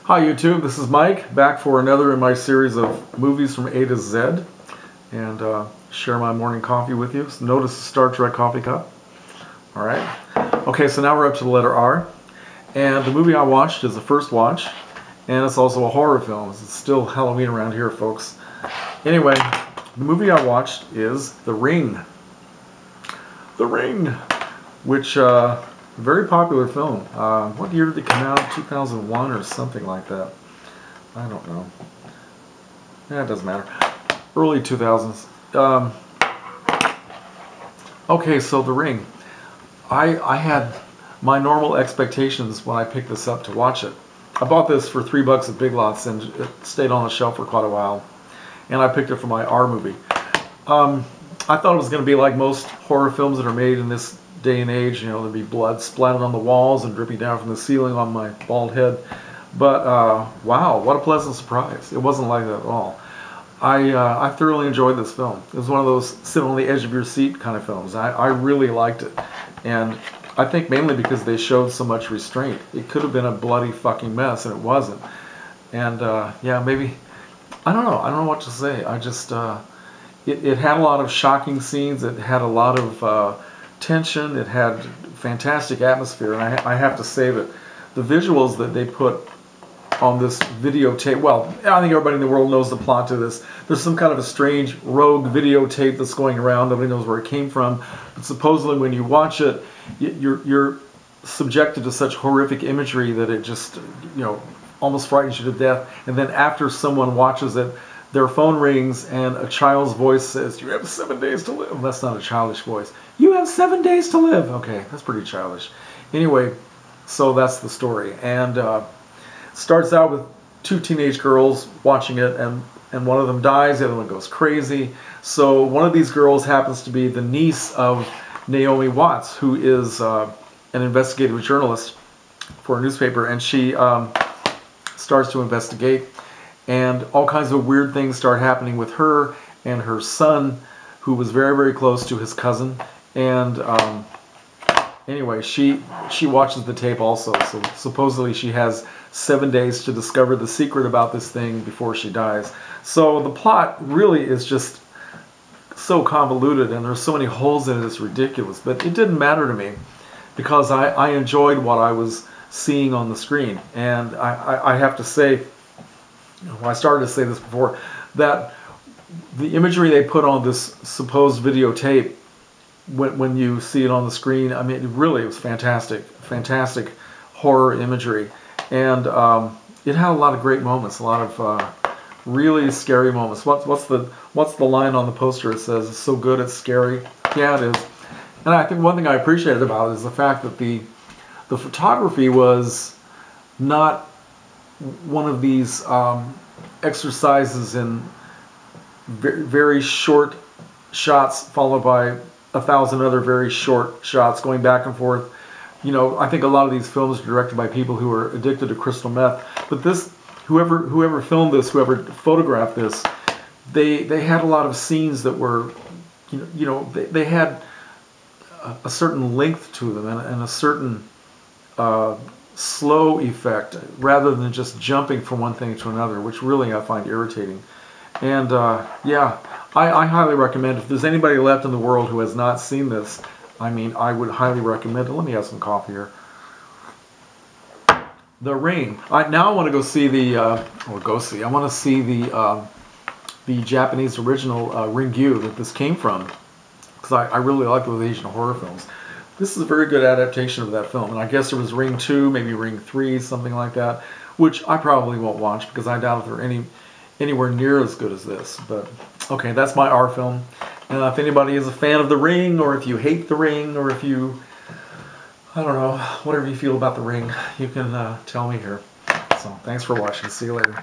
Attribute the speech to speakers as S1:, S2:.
S1: Hi YouTube, this is Mike, back for another in my series of movies from A to Z, and share my morning coffee with you. So notice the Star Trek coffee cup. Alright, okay, so now we're up to the letter R, and the movie I watched is the first watch, and it's also a horror film. It's still Halloween around here, folks. Anyway, the movie I watched is The Ring. The Ring, which very popular film. What year did it come out? 2001 or something like that. I don't know. Yeah, it doesn't matter. Early 2000s. Okay, so The Ring. I had my normal expectations when I picked this up to watch it. I bought this for $3 at Big Lots, and it stayed on the shelf for quite a while. And I picked it for my R movie. I thought it was going to be like most horror films that are made in this day and age. You know, there'd be blood splattered on the walls and dripping down from the ceiling on my bald head. But wow, what a pleasant surprise. It wasn't like that at all. I thoroughly enjoyed this film. It was one of those sit on the edge of your seat kind of films. I really liked it. And I think mainly because they showed so much restraint. It could have been a bloody fucking mess, and it wasn't. And yeah, maybe, I don't know what to say. I just, it had a lot of shocking scenes. It had a lot of tension. It had fantastic atmosphere, and I have to say that the visuals that they put on this videotape, well, I think everybody in the world knows the plot to this. There's some kind of a strange rogue videotape that's going around. Nobody knows where it came from, but supposedly when you watch it, you're subjected to such horrific imagery that it just, you know, almost frightens you to death. And then after someone watches it, their phone rings and a child's voice says, "You have 7 days to live." Well, that's not a childish voice. "You have 7 days to live." Okay, that's pretty childish. Anyway, so that's the story. And starts out with two teenage girls watching it, and one of them dies, the other one goes crazy. So one of these girls happens to be the niece of Naomi Watts, who is an investigative journalist for a newspaper, and she starts to investigate. And all kinds of weird things start happening with her and her son, who was very, very close to his cousin. And anyway, she watches the tape also. So supposedly she has 7 days to discover the secret about this thing before she dies. So the plot really is just so convoluted, and there's so many holes in it, it's ridiculous. But it didn't matter to me, because I enjoyed what I was seeing on the screen. And I have to say, well, I started to say this before, that the imagery they put on this supposed videotape, when you see it on the screen, I mean, it was fantastic, fantastic horror imagery. And it had a lot of great moments, a lot of really scary moments. What's the line on the poster? It says, "It's so good, it's scary." Yeah, it is. And I think one thing I appreciated about it is the fact that the photography was not one of these exercises in very short shots followed by 1,000 other very short shots going back and forth. You know, I think a lot of these films are directed by people who are addicted to crystal meth. But this, whoever filmed this, whoever photographed this, they had a lot of scenes that were, they had a certain length to them, and a certain slow effect, rather than just jumping from one thing to another, which really I find irritating. And yeah, I highly recommend, if there's anybody left in the world who has not seen this, I mean, I would highly recommend it. Let me have some coffee here. The Ring. Now I want to go see I want to see the Japanese original Ringu that this came from, because I really like those Asian horror films. This is a very good adaptation of that film, and I guess there was Ring 2, maybe Ring 3, something like that, which I probably won't watch because I doubt if they're anywhere near as good as this. But okay, that's my R film. And if anybody is a fan of The Ring, or if you hate The Ring, or if you, I don't know, whatever you feel about The Ring, you can tell me here. So thanks for watching. See you later.